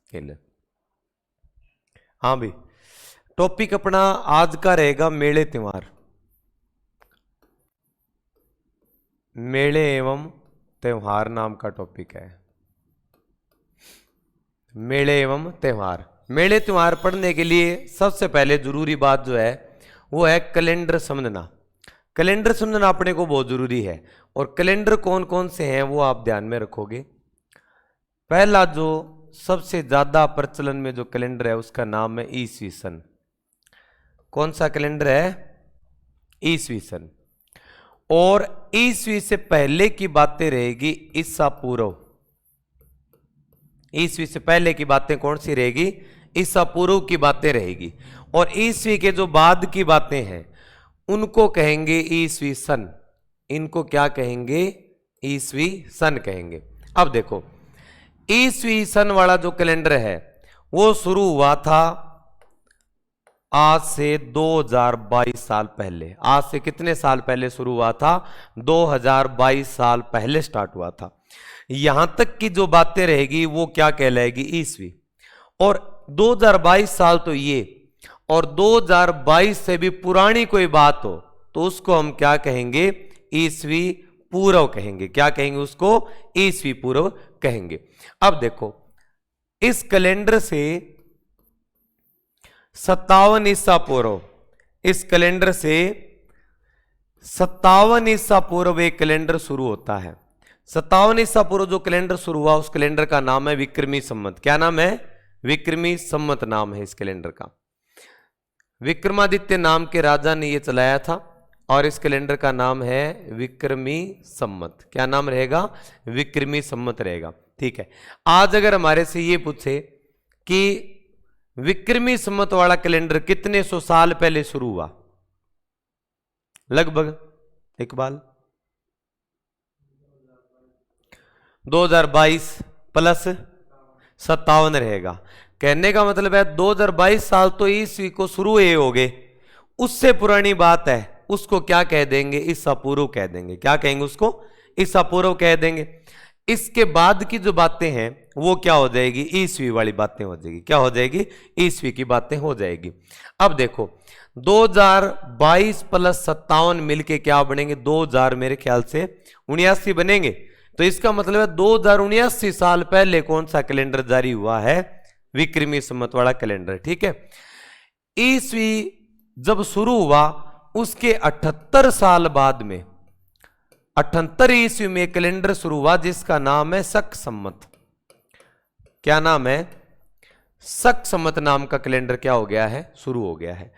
खेल। हाँ भाई, टॉपिक अपना आज का रहेगा मेले त्योहार। मेले एवं त्योहार नाम का टॉपिक है। मेले एवं त्योहार। मेले त्योहार पढ़ने के लिए सबसे पहले जरूरी बात जो है वो है कैलेंडर समझना। कैलेंडर समझना अपने को बहुत जरूरी है। और कैलेंडर कौन कौन से हैं वो आप ध्यान में रखोगे। पहला जो सबसे ज्यादा प्रचलन में जो कैलेंडर है उसका नाम है ईसवी सन। कौन सा कैलेंडर है? ईसवी सन। और ईसवी से पहले की बातें रहेगी ईसा पूर्व। ईसवी से पहले की बातें कौन सी रहेगी? ईसा पूर्व की बातें रहेगी। और ईसवी के जो बाद की बातें हैं उनको कहेंगे ईसवी सन। इनको क्या कहेंगे? ईसवी सन कहेंगे। अब देखो, ईसवी सन वाला जो कैलेंडर है वो शुरू हुआ था आज से 2022 साल पहले। आज से कितने साल पहले शुरू हुआ था? 2022 साल पहले स्टार्ट हुआ था। यहां तक की जो बातें रहेगी वो क्या कहलाएगी? ईसवी। और 2022 साल तो ये, और 2022 से भी पुरानी कोई बात हो तो उसको हम क्या कहेंगे? ईसवी पूर्व कहेंगे। क्या कहेंगे उसको? ईसवी पूर्व कहेंगे। अब देखो, इस कैलेंडर से 57 ईसा पूर्व, इस कैलेंडर से 57 ईसा पूर्व एक कैलेंडर शुरू होता है। 57 ईसा पूर्व जो कैलेंडर शुरू हुआ उस कैलेंडर का नाम है विक्रमी संवत। क्या नाम है? विक्रमी संवत नाम है इस कैलेंडर का। विक्रमादित्य नाम के राजा ने यह चलाया था और इस कैलेंडर का नाम है विक्रमी संवत। क्या नाम रहेगा? विक्रमी संवत रहेगा। ठीक है। आज अगर हमारे से ये पूछे कि विक्रमी संवत वाला कैलेंडर कितने सौ साल पहले शुरू हुआ, लगभग इकबाल 2022 प्लस 57 रहेगा। कहने का मतलब है 2022 साल तो ईसवी को शुरू हुए हो गए, उससे पुरानी बात है उसको क्या कह देंगे? ईसा पूर्व कह देंगे। क्या कहेंगे उसको? ईसा पूर्व कह देंगे। इसके बाद की जो बातें हैं वो क्या हो जाएगी? ईसवी वाली बातें हो जाएगी। क्या हो जाएगी? ईसवी की बातें हो जाएगी। अब देखो, 2022 प्लस 57 मिलके क्या बनेंगे? 2000 मेरे ख्याल से 79 बनेंगे। तो इसका मतलब है 2079 साल पहले कौन सा कैलेंडर जारी हुआ है? विक्रमी संवत वाला कैलेंडर। ठीक है। ईसवी जब शुरू हुआ उसके 78 साल बाद में 78 ईस्वी में कैलेंडर शुरू हुआ जिसका नाम है शक संवत। क्या नाम है? शक संवत नाम का कैलेंडर क्या हो गया है? शुरू हो गया है।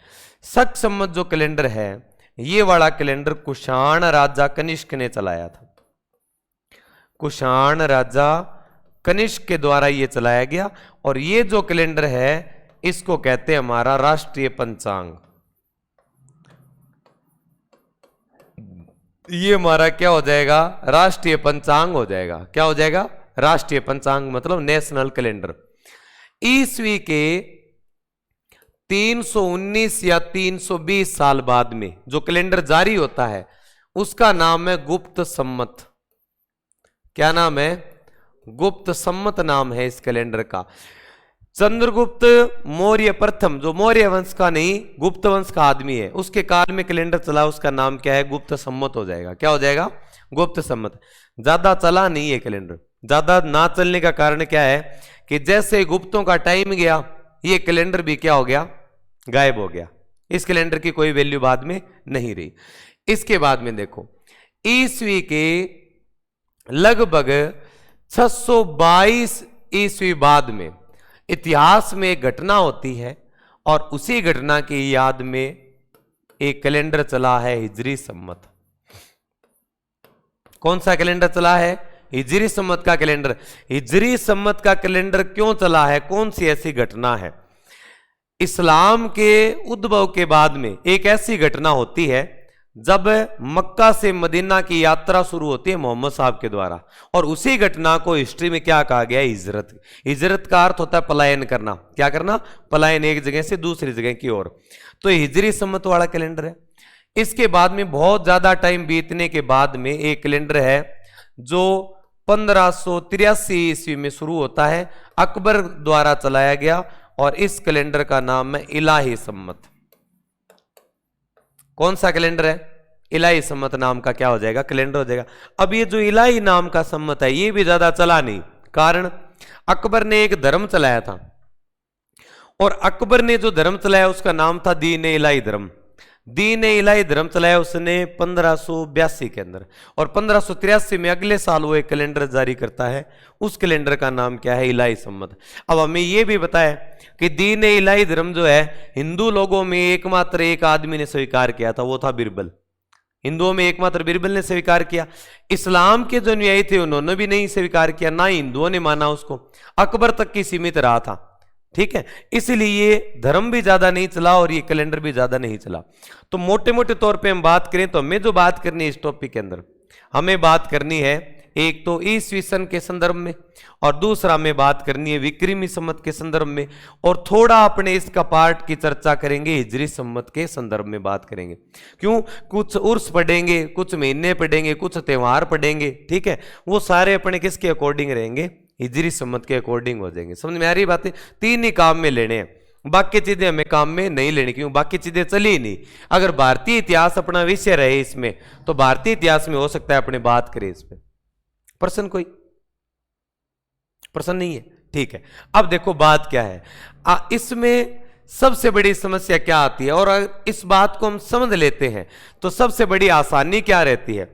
शक संवत जो कैलेंडर है ये वाला कैलेंडर कुषाण राजा कनिष्क ने चलाया था। कुषाण राजा कनिष्क के द्वारा ये चलाया गया। और ये जो कैलेंडर है इसको कहते हैं हमारा राष्ट्रीय पंचांग। ये हमारा क्या हो जाएगा? राष्ट्रीय पंचांग हो जाएगा। क्या हो जाएगा? राष्ट्रीय पंचांग मतलब नेशनल कैलेंडर। ईसवी के 319 या 320 साल बाद में जो कैलेंडर जारी होता है उसका नाम है गुप्त संवत। क्या नाम है? गुप्त संवत नाम है इस कैलेंडर का। चंद्रगुप्त मौर्य प्रथम, जो मौर्य वंश का नहीं गुप्त वंश का आदमी है, उसके काल में कैलेंडर चला, उसका नाम क्या है? गुप्त संवत हो जाएगा। क्या हो जाएगा? गुप्त संवत। ज्यादा चला नहीं है कैलेंडर। ज्यादा ना चलने का कारण क्या है कि जैसे गुप्तों का टाइम गया ये कैलेंडर भी क्या हो गया? गायब हो गया। इस कैलेंडर की कोई वैल्यू बाद में नहीं रही। इसके बाद में देखो, ईसवी के लगभग 622 ईस्वी बाद में इतिहास में एक घटना होती है और उसी घटना की याद में एक कैलेंडर चला है हिजरी संवत। कौन सा कैलेंडर चला है? हिजरी संवत का कैलेंडर। हिजरी संवत का कैलेंडर क्यों चला है? कौन सी ऐसी घटना है? इस्लाम के उद्भव के बाद में एक ऐसी घटना होती है जब मक्का से मदीना की यात्रा शुरू होती है मोहम्मद साहब के द्वारा, और उसी घटना को हिस्ट्री में क्या कहा गया? हिजरत। हिजरत का अर्थ होता है पलायन करना। क्या करना? पलायन, एक जगह से दूसरी जगह की ओर। तो हिजरी संवत वाला कैलेंडर है। इसके बाद में बहुत ज्यादा टाइम बीतने के बाद में एक कैलेंडर है जो 1583 ईस्वी में शुरू होता है, अकबर द्वारा चलाया गया, और इस कैलेंडर का नाम है इलाही सम्मत। कौन सा कैलेंडर है? इलाही सम्मत नाम का क्या हो जाएगा? कैलेंडर हो जाएगा। अब ये जो इलाही नाम का सम्मत है ये भी ज्यादा चला नहीं, कारण अकबर ने एक धर्म चलाया था, और अकबर ने जो धर्म चलाया उसका नाम था दीन इलाही धर्म। दीन इलाही धर्म चलाया उसने 1582 के अंदर, और 1583 में अगले साल वो एक कैलेंडर जारी करता है। उस कैलेंडर का नाम क्या है? इलाही सम्मत। अब हमें ये भी बताया कि दीन इलाही धर्म जो है हिंदू लोगों में एकमात्र एक आदमी ने स्वीकार किया था, वो था बिरबल। हिंदुओं में एकमात्र बिरबल ने स्वीकार किया। इस्लाम के जो अनुयायी थे उन्होंने भी नहीं स्वीकार किया, ना हिंदुओं ने माना उसको, अकबर तक की सीमित रहा था। ठीक है, इसलिए ये धर्म भी ज्यादा नहीं चला और ये कैलेंडर भी ज्यादा नहीं चला। तो मोटे मोटे तौर पे हम बात करें तो हमें जो बात करनी है इस टॉपिक के अंदर, हमें बात करनी है एक तो ईस्वी सन के संदर्भ में, और दूसरा हमें बात करनी है विक्रमी संवत के संदर्भ में, और थोड़ा अपने इसका पार्ट की चर्चा करेंगे हिजरी संवत के संदर्भ में बात करेंगे। क्यों? कुछ उर्स पढ़ेंगे, कुछ महीने पढ़ेंगे, कुछ त्योहार पढ़ेंगे। ठीक है, वो सारे अपने किसके अकॉर्डिंग रहेंगे? हिजरी सम्मत के अकॉर्डिंग हो जाएंगे। समझ में आ रही बातें? तीन ही काम में लेने हैं, बाकी चीजें हमें काम में नहीं लेनी। क्यों? बाकी चीजें चली ही नहीं। अगर भारतीय इतिहास अपना विषय रहे इसमें, तो भारतीय इतिहास में हो सकता है अपने बात करें इस पे। प्रश्न कोई? प्रश्न नहीं है? ठीक है, अब देखो बात क्या है। इसमें सबसे बड़ी समस्या क्या आती है, और अगर इस बात को हम समझ लेते हैं तो सबसे बड़ी आसानी क्या रहती है?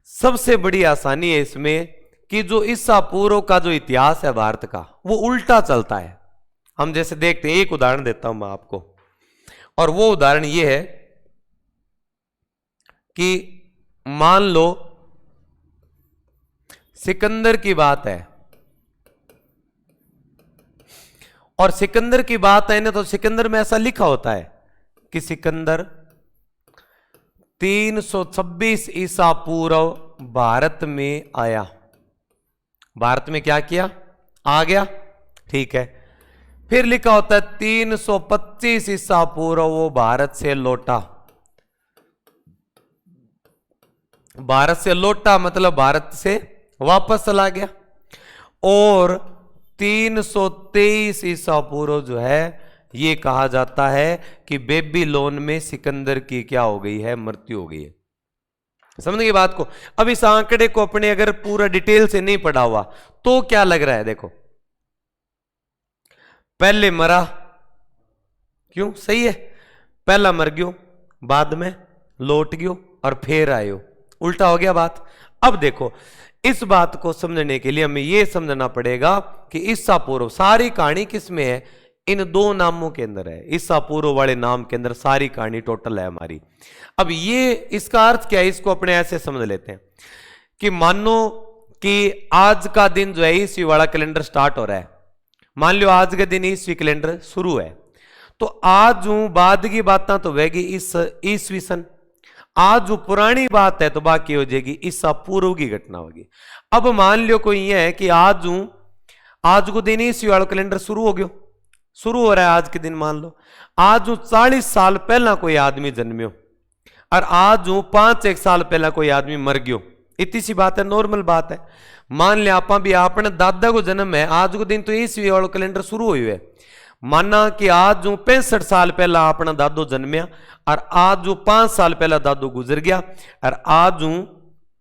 सबसे बड़ी आसानी है इसमें कि जो ईसा पूर्व का जो इतिहास है भारत का, वो उल्टा चलता है। हम जैसे देखते हैं, एक उदाहरण देता हूं मैं आपको, और वो उदाहरण ये है कि मान लो सिकंदर की बात है, और सिकंदर की बात है ना, तो सिकंदर में ऐसा लिखा होता है कि सिकंदर 326 ईसा पूर्व भारत में आया। भारत में क्या किया? आ गया। ठीक है, फिर लिखा होता है 325 ईसा पूर्व वो भारत से लौटा। भारत से लौटा मतलब भारत से वापस चला गया। और 323 ईसा पूर्व जो है ये कहा जाता है कि बेबीलोन में सिकंदर की क्या हो गई है? मृत्यु हो गई है। समझ गए बात को? अब इस आंकड़े को अपने अगर पूरा डिटेल से नहीं पढ़ा हुआ तो क्या लग रहा है? देखो, पहले मरा, क्यों? सही है, पहला मर गयो, बाद में लौट गयो, और फिर आयो। उल्टा हो गया बात। अब देखो, इस बात को समझने के लिए हमें यह समझना पड़ेगा कि ईसा पूर्व सारी कहानी किस में है? इन दो नामों के अंदर है। ईसा पूर्व वाले नाम के अंदर सारी कहानी टोटल है हमारी। अब ये इसका अर्थ क्या है? इसको अपने ऐसे समझ लेते हैं कि मानो कि आज का दिन जो है ईस्वी वाला कैलेंडर स्टार्ट हो रहा है। मान लो आज के दिन ईस्वी कैलेंडर शुरू है, तो आज बाद की बातें तो वहगी इस ईस्वी सन, आज जो पुरानी बात है तो बाकी हो जाएगी ईसा पूर्व की घटना होगी। अब मान लो कोई ये है कि आज को दिन ईस्वी वाला कैलेंडर शुरू हो गयो, शुरू हो रहा है आज के दिन। मान लो आज 40 साल पहला कोई आदमी जन्मियो, और आज 5-1 साल पहला कोई आदमी मर गयो। इतनी सी बात है, नॉर्मल बात है। मान लिया आप भी अपने दादा को जन्म है, आज को दिन तो ईस्वी वाला कैलेंडर शुरू हुई है। माना कि आज 65 साल पहला अपना दादो जन्मिया, और आज 5 साल पहला दादो गुजर गया, और आज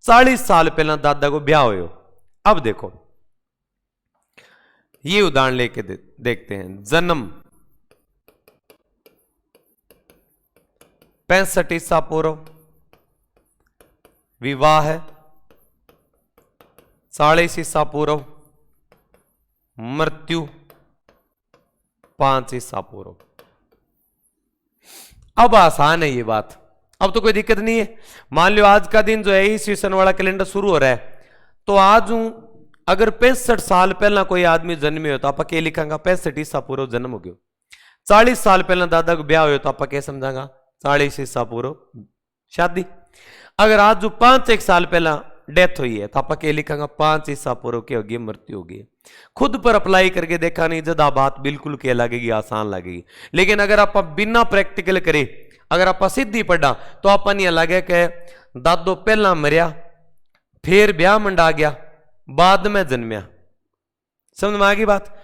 40 साल पहला दादा को ब्याह हो। अब देखो ये उदाहरण लेके देखते हैं। जन्म 65 ईसा पूर्व, विवाह 40 ईसा पूर्व, मृत्यु 5 ईसा पूर्व। अब आसान है ये बात, अब तो कोई दिक्कत नहीं है। मान लो आज का दिन जो है ईस्वी सन वाला कैलेंडर शुरू हो रहा है, तो आज अगर 65 साल पहला कोई आदमी जन्मे हो तो आप क्या लिखांगा? 65 ईसा पूर्व जन्म हो गयो। 40 साल पहला दादा को ब्याह हो तो आप क्या समझांगा? 40 ईसा पूर्व शादी। अगर आज जो 5-1 साल पहला डेथ हुई है तो आप क्या लिखांगा? 5 ईसा पूर्व की होगी मृत्यु होगी। खुद पर अप्लाई करके देखा नहीं जदा बात बिल्कुल क्या लगेगी? आसान लगेगी। लेकिन अगर आप बिना प्रैक्टिकल करे, अगर आप सीधी पढ़ा तो आप नहीं लगे कि दादो पहला मरिया, फिर ब्याह मंडा गया, बाद में जन्मया। समझ में आ गई बात?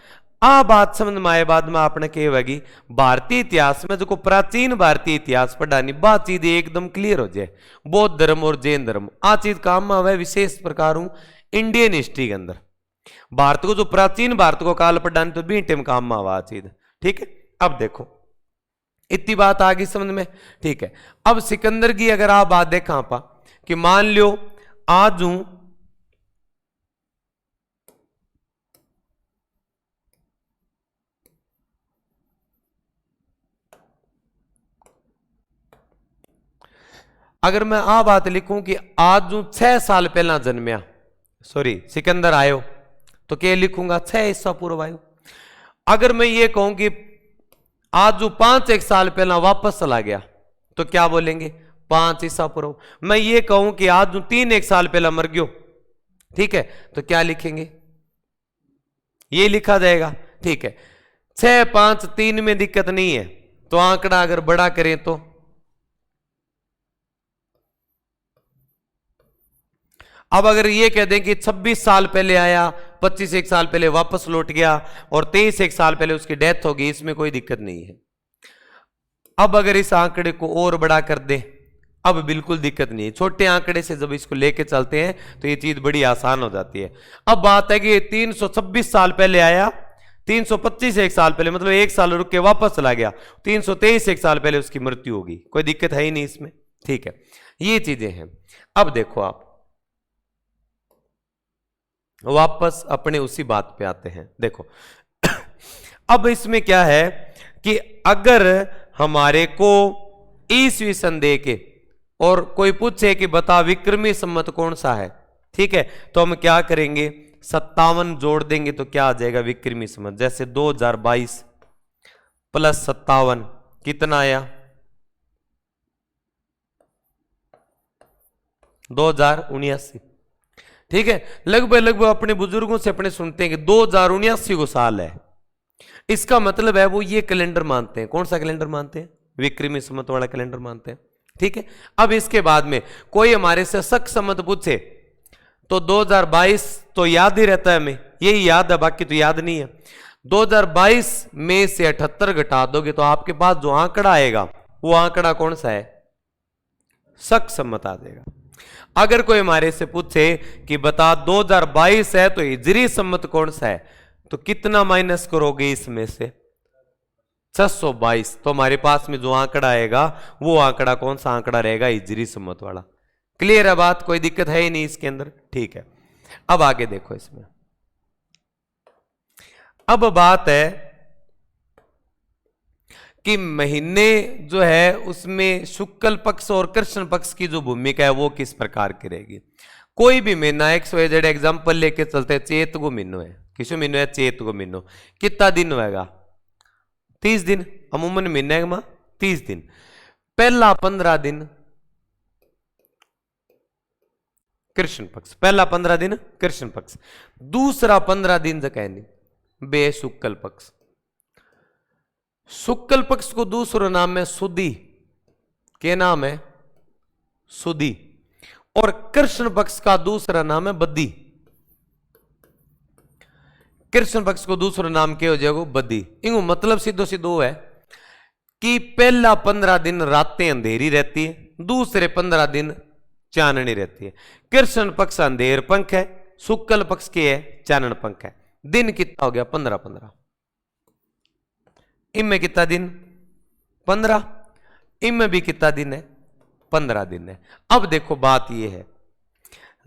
आ बात समझ में आए बाद में आपने कहेगी भारतीय इतिहास में जो प्राचीन भारतीय इतिहास पढ़ानी बात चीज एकदम क्लियर हो जाए। बौद्ध धर्म और जैन धर्म आ चीज काम में आवे विशेष प्रकार इंडियन हिस्ट्री के अंदर भारत को जो प्राचीन भारत को काल पढ़ानी तो भी टाइम काम में आवा चीज। ठीक है, अब देखो इतनी बात आ गई समझ में? ठीक है, अब सिकंदर की अगर आप बात देखा आपा कि मान लो आज हूं अगर मैं आ बात लिखूं कि आज जो 6 साल पहला जन्मया, सॉरी सिकंदर आयो, तो क्या लिखूंगा 6 ईसा पूर्व आयो। अगर मैं ये कहूं कि आज जो 5 साल पहला वापस चला गया तो क्या बोलेंगे 5 ईसा पूर्व। मैं ये कहूं कि आज जो 3 साल पहला मर गयो, ठीक है, तो क्या लिखेंगे ये लिखा जाएगा। ठीक है, 6 5 3 में दिक्कत नहीं है, तो आंकड़ा अगर बड़ा करें तो अब अगर ये कह दें कि 26 साल पहले आया, 25 एक साल पहले वापस लौट गया और 23 एक साल पहले उसकी डेथ होगी, इसमें कोई दिक्कत नहीं है। अब अगर इस आंकड़े को और बड़ा कर दे, अब बिल्कुल दिक्कत नहीं है। छोटे आंकड़े से जब इसको लेके चलते हैं तो ये चीज बड़ी आसान हो जाती है। अब बात है कि 326 साल पहले आया, 325 एक साल पहले, मतलब 1 साल रुक के वापस चला गया, 323 एक साल पहले उसकी मृत्यु होगी, कोई दिक्कत है ही नहीं इसमें। ठीक है, ये चीजें हैं। अब देखो आप वापस अपने उसी बात पे आते हैं। देखो अब इसमें क्या है कि अगर हमारे को ईसवी सन दे के और कोई पूछे कि बता विक्रमी संवत कौन सा है, ठीक है, तो हम क्या करेंगे 57 जोड़ देंगे तो क्या आ जाएगा विक्रमी संवत। जैसे 2022 प्लस 57 कितना आया 2079। ठीक है, लगभग अपने बुजुर्गों से अपने सुनते हैं कि 2079 को साल है। इसका मतलब है वो ये कैलेंडर मानते हैं। कौन सा कैलेंडर मानते हैं? विक्रमी संवत वाला कैलेंडर मानते हैं। ठीक है, अब इसके बाद में कोई हमारे से शक संवत पूछे तो 2022 तो याद ही रहता है, हमें यही याद है, बाकी तो याद नहीं है। 2022 में से 78 घटा दोगे तो आपके पास जो आंकड़ा आएगा वो आंकड़ा कौन सा है? शक संवत आ जाएगा। अगर कोई हमारे से पूछे कि बता 2022 है तो हिजरी संवत कौन सा है, तो कितना माइनस करोगे इसमें से 622, तो हमारे पास में जो आंकड़ा आएगा वो आंकड़ा कौन सा आंकड़ा रहेगा? हिजरी संवत वाला। क्लियर है बात? कोई दिक्कत है ही नहीं इसके अंदर। ठीक है, अब आगे देखो इसमें। अब बात है कि महीने जो है उसमें शुक्ल पक्ष और कृष्ण पक्ष की जो भूमिका है वो किस प्रकार की रहेगी। कोई भी महीना XYZ एग्जाम्पल लेके चलते हैं, चेत को महीनो है, किसो महीनो है? चेत को महीनो। कितना दिन होगा? 30 दिन। अमूमन महीने में 30 दिन। पहला 15 दिन कृष्ण पक्ष, पहला 15 दिन कृष्ण पक्ष, दूसरा 15 दिन जगह नहीं बे शुक्ल पक्ष। शुक्ल पक्ष को दूसरा नाम है सुदी। क्या नाम है? सुदी। और कृष्ण पक्ष का दूसरा नाम है बद्दी। कृष्ण पक्ष को दूसरा नाम क्या हो जाएगा? बद्दी। इनको मतलब सीधो सीधो है कि पहला 15 दिन रातें अंधेरी रहती है, दूसरे 15 दिन चाननी रहती है। कृष्ण पक्ष अंधेर पंख है, शुक्ल पक्ष के है चानन पंख है। दिन कितना हो गया? 15। इनमें कितना दिन? 15। इनमें भी कितना दिन है? 15 दिन है। अब देखो बात यह है,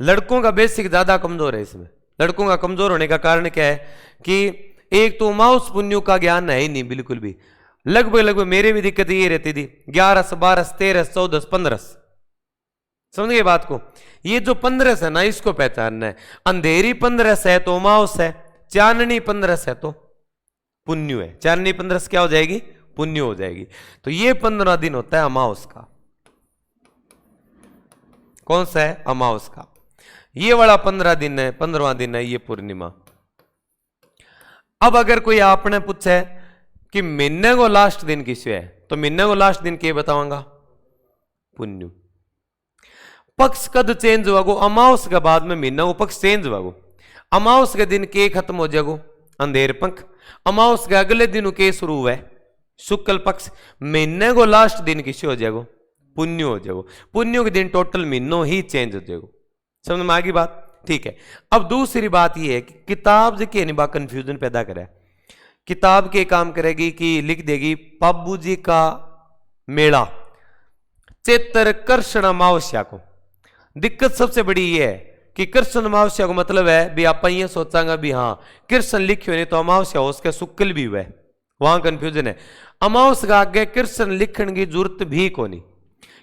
लड़कों का बेसिक ज्यादा कमजोर है। इसमें लड़कों का कमजोर होने का कारण क्या है कि एक तो माउस पुन्यु का ज्ञान है ही नहीं बिल्कुल भी। लगभग मेरे भी दिक्कत ये रहती थी 11 12 13 14 15। समझ गए बात को? ये जो 15 है ना, इसको पहचानना है। अंधेरी 15 है तो माउस है, चाननी 15 है तो पुण्य है। चाननी 15 क्या हो जाएगी? पुण्य हो जाएगी। तो ये 15 दिन होता है अमावस का। कौन सा है? अमावस का। ये वाला 15 दिन है, 15वां दिन है ये पूर्णिमा। अब अगर कोई आपने पूछे कि महीने को लास्ट दिन किसे है, तो महीने को लास्ट दिन क्या बताऊंगा? पुण्य। पक्ष कद चेंज हुआ? अमावस के बाद में महीना को पक्ष चेंज हुआ। अमावस के दिन के खत्म हो जाएगो, अंधेर पंख। अमावस के अगले दिन के शुरू हुआ शुक्ल पक्ष। महीने को लास्ट दिन किसे हो जाएगो, पुण्य हो जाएगो। पुण्य के दिन टोटल महीनों ही चेंज हो जाएगो। समझ में आ गई बात? ठीक है। अब दूसरी बात यह है कि किताब जो कि नहीं कंफ्यूजन पैदा करे। किताब के काम करेगी कि लिख देगी बाबू जी का मेला चैत्र कृष्ण अमावस्या को। दिक्कत सबसे बड़ी ये है कि कृष्ण अमावस्या को मतलब है भी आप ये सोचांगा भी हाँ कृष्ण लिखे नहीं तो अमावस्या हो उसका शुक्ल भी हुआ है, वहां कंफ्यूजन है। अमावस्या का आगे कृष्ण लिखने की जरूरत भी को नहीं।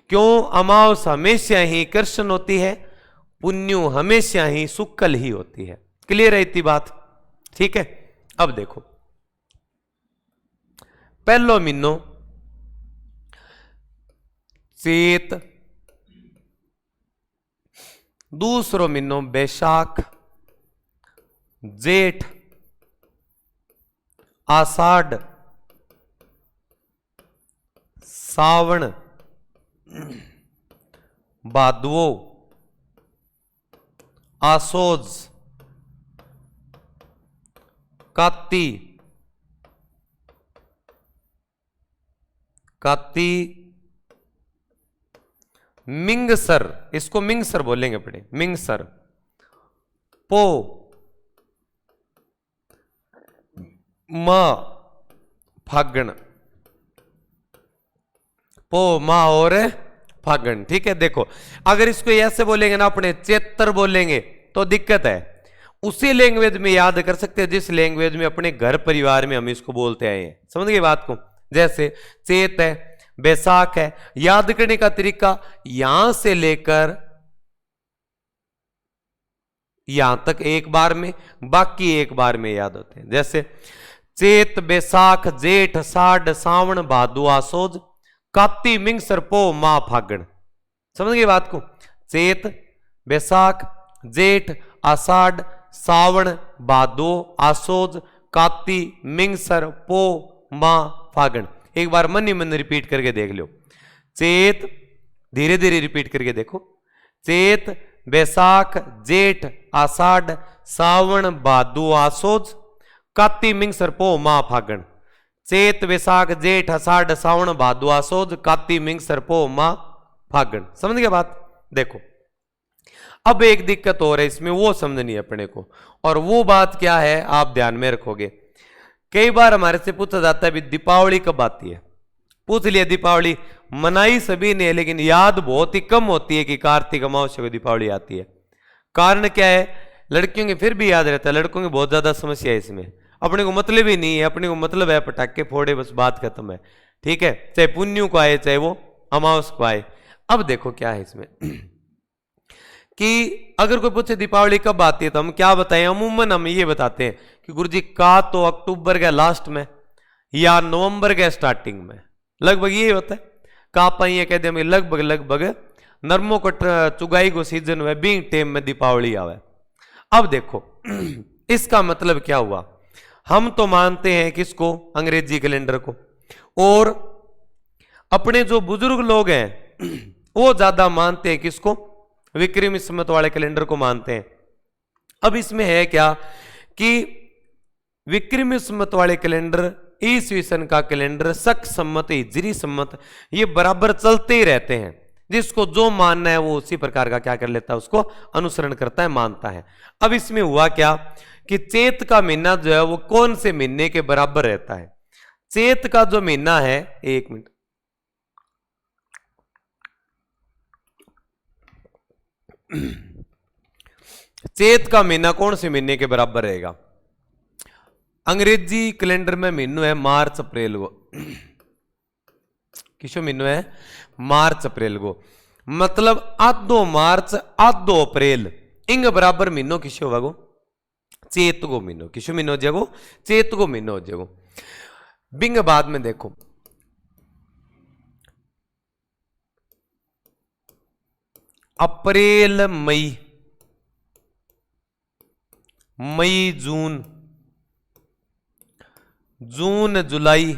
क्यों? अमावस्या हमेशा ही कृष्ण होती है, पुण्य हमेशा ही शुक्ल ही होती है। क्लियर है इतनी बात? ठीक है। अब देखो पहलो महीनो चैत, दूसरो महीनो बैसाख, जेठ, आषाढ़, सावन, भादवो, आसोज, काती, मिंगसर, इसको मिंगसर बोलेंगे अपने, मिंगसर, पो, मां, फागण, पो मां और फागण। ठीक है। देखो अगर इसको ऐसे बोलेंगे ना अपने चैत्र बोलेंगे तो दिक्कत है। उसी लैंग्वेज में याद कर सकते हैं जिस लैंग्वेज में अपने घर परिवार में हम इसको बोलते आए हैं। समझ गए बात को? जैसे चैत है, बैसाख है, याद करने का तरीका यहां से लेकर यहां तक एक बार में, बाकी एक बार में याद होते हैं। जैसे चैत, बैसाख, जेठ, आषाढ़, सावन, भादो, आसोज, काती, मिंगसर, पो, मां, फागण। समझ गए बात को? चैत, बैसाख, जेठ, आषाढ़, सावन, भादो, आसोज, काती, मिंगसर, पो, मां, फागण। एक बार मन ही मन रिपीट करके देख लो। चैत, धीरे धीरे रिपीट करके देखो। चैत, बैसाख, जेठ, आषाढ़, सावन, भादो, आसोज, काती, मिंगसर, पो, मां, फागण। चैत, बैसाख, जेठ, आषाढ़, सावन, भादो, आसोज, काती, मिंगसर, पो, मां, फागण। समझ गया बात? देखो अब एक दिक्कत और है इसमें, वो समझनी है अपने को। और वो बात क्या है आप ध्यान में रखोगे। कई बार हमारे से पूछा जाता है भी दीपावली कब आती है। पूछ लिया दीपावली मनाई सभी ने, लेकिन याद बहुत ही कम होती है कि कार्तिक अमावस्या को दीपावली आती है। कारण क्या है? लड़कियों के फिर भी याद रहता है, लड़कों की बहुत ज्यादा समस्या है इसमें। अपने को मतलब ही नहीं है, अपने को मतलब है पटाखे फोड़े बस बात खत्म है। ठीक है, चाहे पुण्य को आए चाहे वो अमावस्या को आए। अब देखो क्या है इसमें कि अगर कोई पूछे दीपावली कब आती है तो हम क्या बताएं। अमूमन हम ये बताते हैं कि गुरुजी का तो अक्टूबर के लास्ट में या नवंबर के स्टार्टिंग में, लगभग ये होता है। का ये कहते हैं लगभग लगभग नरमों को चुगाई को सीजन हुआ बीइंग टाइम में दीपावली आवे। अब देखो इसका मतलब क्या हुआ। हम तो मानते हैं किसको? अंग्रेजी कैलेंडर को। और अपने जो बुजुर्ग लोग हैं वो ज्यादा मानते हैं किसको? विक्रमी संवत वाले कैलेंडर को मानते हैं। अब इसमें है क्या कि विक्रमी संवत वाले कैलेंडर, ईसवी सन का कैलेंडर, शक संमत, हिजरी संमत, ये बराबर चलते ही रहते हैं। जिसको जो मानना है वो उसी प्रकार का क्या कर लेता है, उसको अनुसरण करता है, मानता है। अब इसमें हुआ क्या कि चैत का महीना जो है वो कौन से महीने के बराबर रहता है? चैत का जो महीना है, एक मिनट, चैत का महीना कौन से महीने के बराबर रहेगा? अंग्रेजी कैलेंडर में महीनों है मार्च अप्रैल को। किसो महीनों है? मार्च अप्रैल को। मतलब आधो मार्च आधो अप्रैल इंग बराबर महीनों किसो होगा? चैत को महीनों। किसो महीनों हो जाएगो? चैत को महीनों हो जाएगो। बिंग बाद में देखो अप्रैल मई, मई जून, जून जुलाई,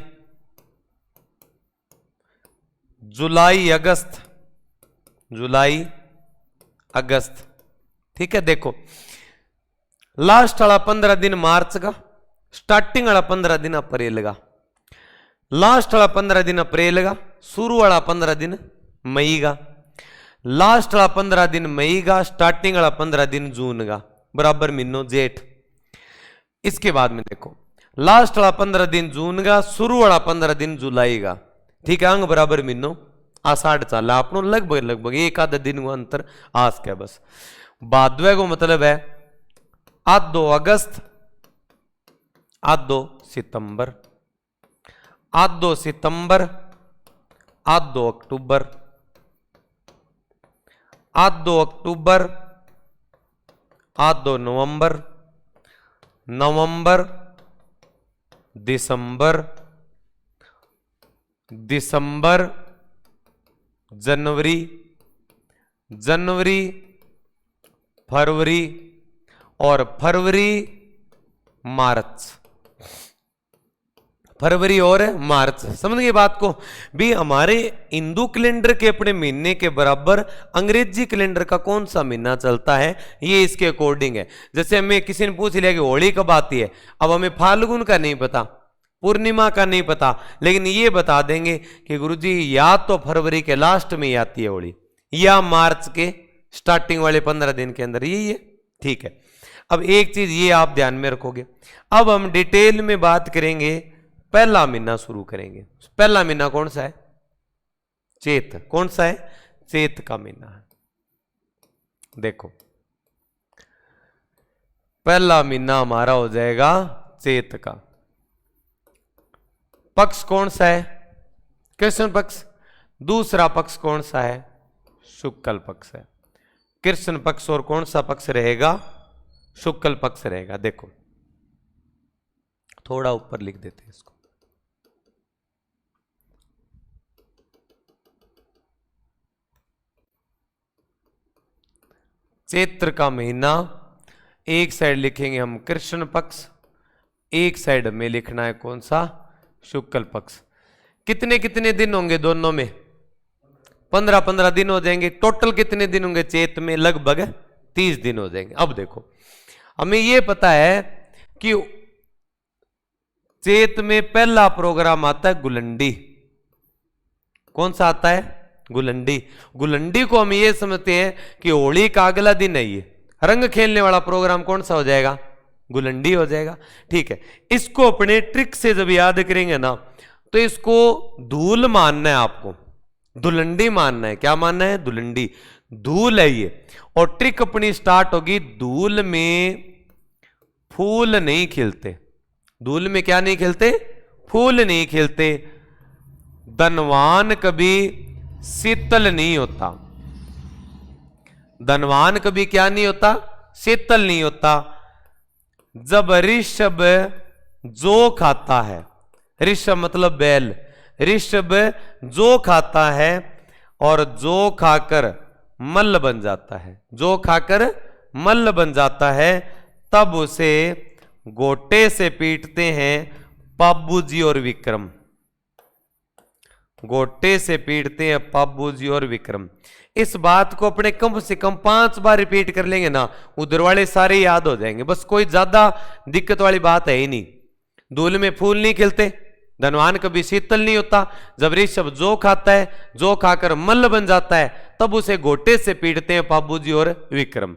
जुलाई अगस्त, जुलाई अगस्त। ठीक है, देखो लास्ट वाला 15 दिन मार्च का, स्टार्टिंग वाला 15 दिन अप्रैल का, लास्ट वाला 15 दिन अप्रैल का, शुरू वाला 15 दिन मई का, लास्ट वाला 15 दिन मई का, स्टार्टिंग वाला 15 दिन जून का, बराबर महीनों जेठ। इसके बाद में देखो लास्ट वाला 15 दिन जून का, शुरू वाला 15 दिन जुलाई का, ठीक है, अंग बराबर महीनों आषाढ़ चाल आपनो लगभग लगभग एक आधा दिन को अंतर आस के बस। भादवे को मतलब है आधो अगस्त, आधो सितंबर, आधो सितंबर, आधो अक्टूबर, आधो अक्टूबर, आधो नवंबर, नवंबर, दिसंबर, दिसंबर, जनवरी, जनवरी, फरवरी और फरवरी, मार्च, फरवरी और मार्च। समझ गए बात को भी? हमारे हिंदू कैलेंडर के अपने महीने के बराबर अंग्रेजी कैलेंडर का कौन सा महीना चलता है, ये इसके अकॉर्डिंग है। जैसे हमें किसी ने पूछ लिया कि होली कब आती है, अब हमें फाल्गुन का नहीं पता, पूर्णिमा का नहीं पता, लेकिन ये बता देंगे कि गुरुजी या तो फरवरी के लास्ट में ही आती है होली या मार्च के स्टार्टिंग वाले 15 दिन के अंदर, यही है। ठीक है, अब एक चीज ये आप ध्यान में रखोगे। अब हम डिटेल में बात करेंगे, पहला महीना शुरू करेंगे। पहला महीना कौन सा है? चैत। कौन सा है? चैत का महीना है। देखो पहला महीना हमारा हो जाएगा चैत का। पक्ष कौन सा है? कृष्ण पक्ष। दूसरा पक्ष कौन सा है? शुक्ल पक्ष है। कृष्ण पक्ष और कौन सा पक्ष रहेगा? शुक्ल पक्ष रहेगा। देखो थोड़ा ऊपर लिख देते हैं इसको। चैत्र का महीना, एक साइड लिखेंगे हम कृष्ण पक्ष, एक साइड में लिखना है कौन सा? शुक्ल पक्ष। कितने कितने दिन होंगे दोनों में? 15-15 दिन हो जाएंगे। टोटल कितने दिन होंगे चैत में? लगभग 30 दिन हो जाएंगे। अब देखो हमें यह पता है कि चैत में पहला प्रोग्राम आता है गुलंडी। कौन सा आता है? गुलंडी। गुलंडी को हम ये समझते हैं कि होली का अगला दिन है, ये रंग खेलने वाला प्रोग्राम कौन सा हो जाएगा? गुलंडी हो जाएगा। ठीक है, इसको अपने ट्रिक से जब याद करेंगे ना तो इसको धूल मानना है, आपको धुलंडी मानना है। क्या मानना है? धुलंडी। धूल है ये। और ट्रिक अपनी स्टार्ट होगी, धूल में फूल नहीं खिलते। धूल में क्या नहीं खिलते? फूल नहीं खिलते। धनवान कभी शीतल नहीं होता। धनवान कभी क्या नहीं होता? शीतल नहीं होता। जब ऋषभ जो खाता है, ऋषभ मतलब बैल, ऋषभ जो खाता है और जो खाकर मल्ल बन जाता है, जो खाकर मल्ल बन जाता है, तब उसे गोटे से पीटते हैं पाबू जी और विक्रम। गोटे से पीटते हैं पाबू जी और विक्रम। इस बात को अपने कम से कम 5 बार रिपीट कर लेंगे ना, उधर वाले सारे याद हो जाएंगे। बस कोई ज्यादा दिक्कत वाली बात है ही नहीं। धूल में फूल नहीं खिलते, धनवान कभी शीतल नहीं होता, जब ऋषभ जो खाता है, जो खाकर मल्ल बन जाता है, तब उसे गोटे से पीटते हैं पाबू जी और विक्रम।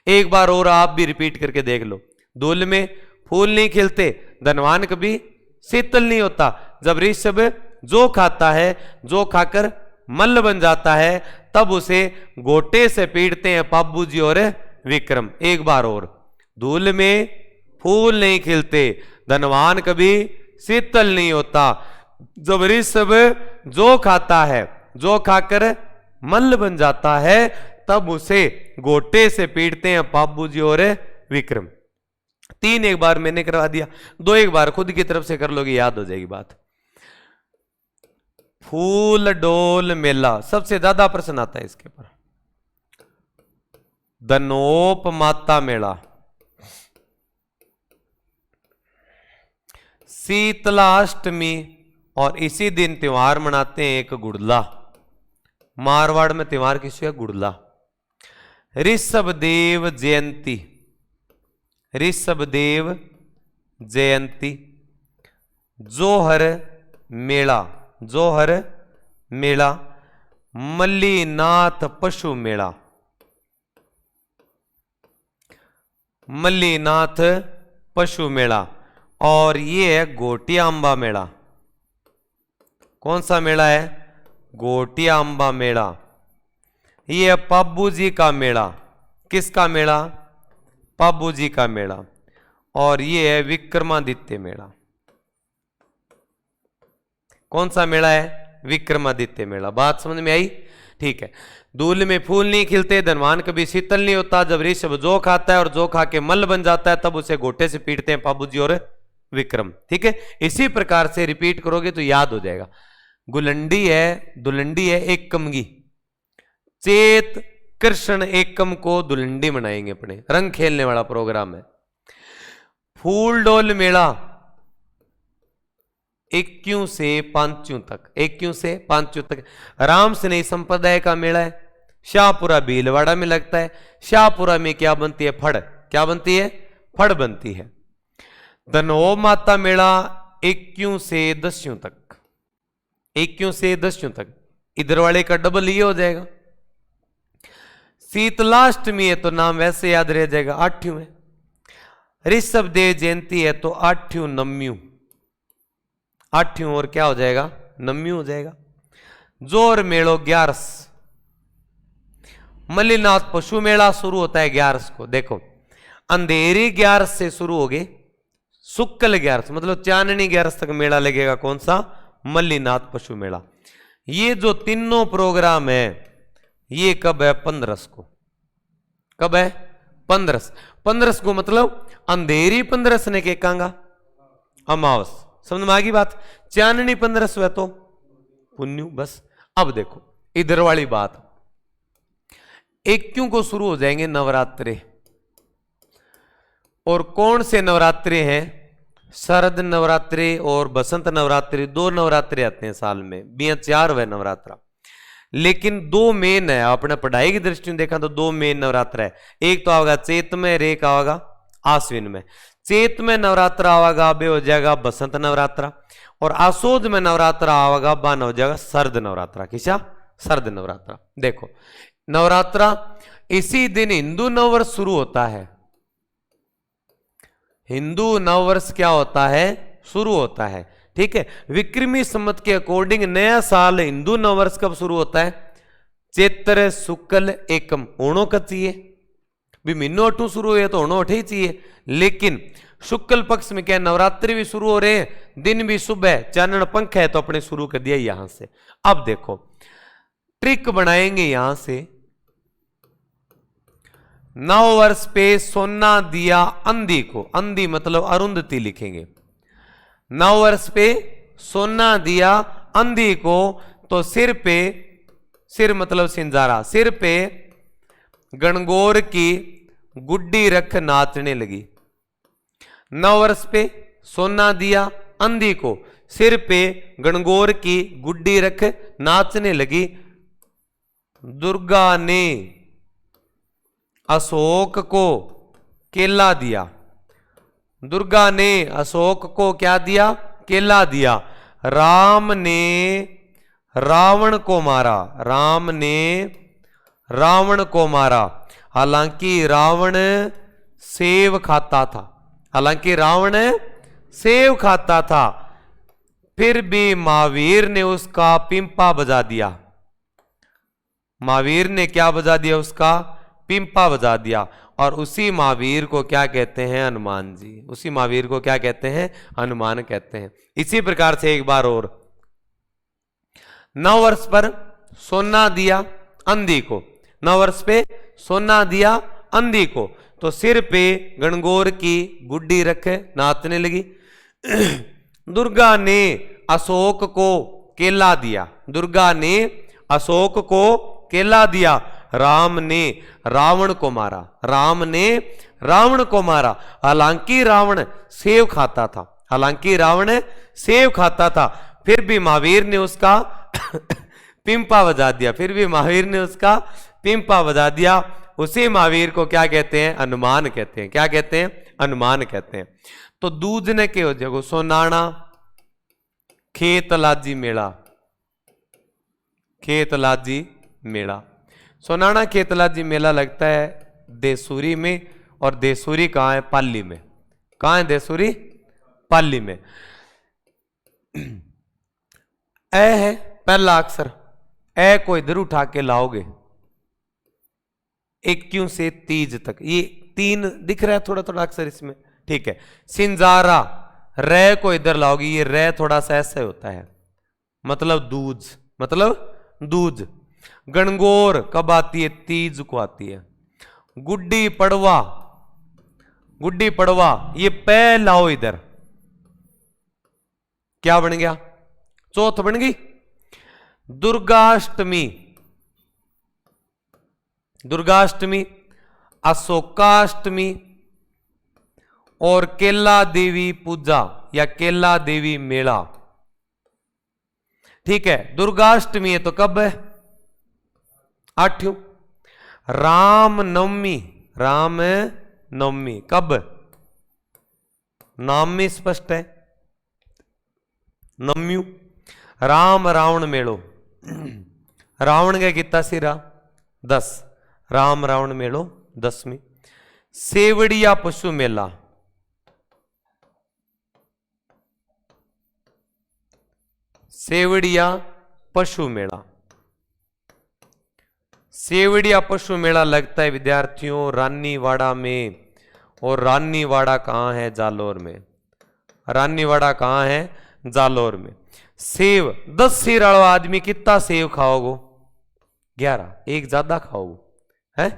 एक बार और आप भी रिपीट करके देख लो। धूल में फूल नहीं खिलते, धनवान कभी शीतल नहीं होता, जब ऋषभ जो खाता है, जो खाकर मल्ल बन जाता है, तब उसे गोटे से पीटते हैं पाबू जी और विक्रम। एक बार और। धूल में फूल नहीं खिलते, धनवान कभी शीतल नहीं होता, जब ऋषभ जो खाता है, जो खाकर मल्ल बन जाता है, तब उसे गोटे से पीटते हैं पाबू जी और विक्रम। 3 एक बार मैंने करवा दिया, 2 एक बार खुद की तरफ से कर लोगे, याद हो जाएगी बात। फूल डोल मेला, सबसे ज्यादा प्रश्न आता है इसके ऊपर। धनोप माता मेला, शीतला अष्टमी और इसी दिन त्योहार मनाते हैं एक गुड़ला। मारवाड़ में त्योहार किसी है? गुड़ला। ऋषभ देव जयंती, ऋषभदेव जयंती, जोहर मेला, जोहर मेला, मल्लीनाथ पशु मेला, मल्लीनाथ पशु मेला। और ये है घोटिया अंबा मेला। कौन सा मेला है? घोटिया अंबा मेला। ये है पाबू जी का मेला। किसका मेला? पाबू जी का मेला। और ये है विक्रमादित्य मेला। कौन सा मेला है? विक्रमादित्य मेला। बात समझ में आई? ठीक है। दूल में फूल नहीं खिलते, धनवान कभी शीतल नहीं होता। जब ऋषभ जो खाता है और जो खा के मल बन जाता है तब उसे गोटे से पीटते हैं पाबू जी और विक्रम। ठीक है, इसी प्रकार से रिपीट करोगे तो याद हो जाएगा। गुलंडी है, दुलंडी है, एकम की। चेत कृष्ण एकम को दुलंडी मनाएंगे अपने, रंग खेलने वाला प्रोग्राम है। फूल डोल मेला 21 से 5 तक, 21 से 5 तक राम स्नेही संप्रदाय का मेला है। शाहपुरा भीलवाड़ा में लगता है। शाहपुरा में क्या बनती है? फड़। क्या बनती है? फड़ बनती है। धनोव माता मेला 21 से 10 तक, 21 से 10 तक। इधर वाले का डबल ये हो जाएगा। शीतलाष्टमी है तो नाम वैसे याद रह जाएगा, 8 है। ऋषभ देव जयंती है तो 8 नम्यू, 8 और क्या हो जाएगा? नम्यू हो जाएगा। जोर मेलो 11। मल्लीनाथ पशु मेला शुरू होता है 11 को। देखो, अंधेरी 11 से शुरू हो गए, शुक्ल 11 मतलब चांदनी 11 तक मेला लगेगा। कौन सा? मल्लीनाथ पशु मेला। ये जो तीनों प्रोग्राम है ये कब है? 15 को। कब है? 15। 15 को मतलब अंधेरी 15 ने के कांगा अमावस। समझ में आ गई बात? चांदनी 15 है तो पुण्यु। बस अब देखो इधर वाली बात, 21 को शुरू हो जाएंगे नवरात्रे। और कौन से नवरात्रे हैं? शरद नवरात्रि और बसंत नवरात्रि, 2 नवरात्रि आते हैं साल में। 4 वह नवरात्रा, लेकिन 2 मेन है। आपने पढ़ाई की दृष्टि में देखा तो 2 मेन नवरात्रा है। एक तो आएगा चैत में, एक आएगा आश्विन में। चैत में नवरात्रा आवेगा बे हो जाएगा बसंत नवरात्रा, और आसोद में नवरात्रा आवेगा बान हो जाएगा शरद नवरात्रा। किसा? शरद नवरात्रा। देखो नवरात्रा इसी दिन हिंदू नववर्ष शुरू होता है। हिंदू नववर्ष क्या होता है? शुरू होता है। ठीक है, विक्रमी संवत के अकॉर्डिंग नया साल हिंदू नववर्ष कब शुरू होता है? चैत्र शुक्ल एकम। ओणो कब चाहिए भी? महीनों 8 शुरू हुए तो ओणो 8 ही चाहिए। लेकिन शुक्ल पक्ष में क्या नवरात्रि भी शुरू हो रहे हैं, दिन भी सुबह, चानन पंख है तो अपने शुरू कर दिया यहां से। अब देखो ट्रिक बनाएंगे यहां से। नववर्ष पे सोना दिया अंधी को, अंधी मतलब अरुंधति लिखेंगे। नववर्ष पे सोना दिया अंधी को तो सिर पे, सिर मतलब सिंजारा, सिर पे गणगौर की गुड्डी रख नाचने लगी। नववर्ष पे सोना दिया अंधी को, सिर पे गणगौर की गुड्डी रख नाचने लगी। दुर्गा ने अशोक को केला दिया। दुर्गा ने अशोक को क्या दिया? केला दिया। राम ने रावण को मारा। राम ने रावण को मारा। हालांकि रावण सेव खाता था, हालांकि रावण सेव खाता था, फिर भी महावीर ने उसका पिंपा बजा दिया। महावीर ने क्या बजा दिया? उसका पिंपा बजा दिया। और उसी महावीर को क्या कहते हैं? हनुमान जी। उसी महावीर को क्या कहते हैं? हनुमान कहते हैं। इसी प्रकार से एक बार और, नववर्ष पर सोना दिया अंधी को, नववर्ष पे सोना दिया अंधी को तो सिर पे गणगौर की गुड्डी रख नाचने लगी। दुर्गा ने अशोक को केला दिया। दुर्गा ने अशोक को केला दिया। राम ने रावण को मारा। राम ने रावण को मारा। हालांकि रावण सेव खाता था, हालांकि रावण सेव खाता था, फिर भी महावीर ने उसका पिंपा बजा दिया। फिर भी महावीर ने उसका पिंपा बजा दिया। उसी महावीर को क्या कहते हैं? अनुमान कहते हैं। क्या कहते हैं? अनुमान कहते हैं। तो दूज ने के हो जाएगा सोनाना खेत लाजी मेला, खेत लाजी मेला। सोनाना खेत लाजी मेला लगता है देसूरी में, और देसूरी कहाँ है? पाली में। कहाँ है देसूरी? पाली में। ए है पहला अक्षर, ए को इधर उठा के लाओगे 21 से 30 तक, ये 3 दिख रहा है थोड़ा थोड़ा अक्षर इसमें, ठीक है। सिंजारा, रे को इधर लाओगे, ये रे थोड़ा सा ऐसे होता है, मतलब दूज, मतलब दूज। गणगौर कब आती है? तीज को आती है। गुड्डी पड़वा, गुड्डी पड़वा, ये पे लाओ इधर, क्या बन गया? चौथ बन गई। दुर्गाष्टमी, दुर्गाष्टमी, अशोकाष्टमी और केला देवी पूजा या केला देवी मेला, ठीक है। दुर्गाष्टमी है तो कब है? 8। राम नवमी, राम नवमी कब? नाम में स्पष्ट है नवम्यू। राम रावण मेलो, रावण का कितना सिरा? 10, राम रावण मेलो 10वीं। सेवड़िया पशु मेला, सेवड़िया पशु मेला, सेवड़िया पशु मेला लगता है विद्यार्थियों रानीवाड़ा में, और रानीवाड़ा कहाँ है? जालोर में। रानीवाड़ा कहाँ है? जालोर में। सेव, 10 सिर वाला आदमी कितना सेव खाओगे? 11, एक ज्यादा खाओगे है?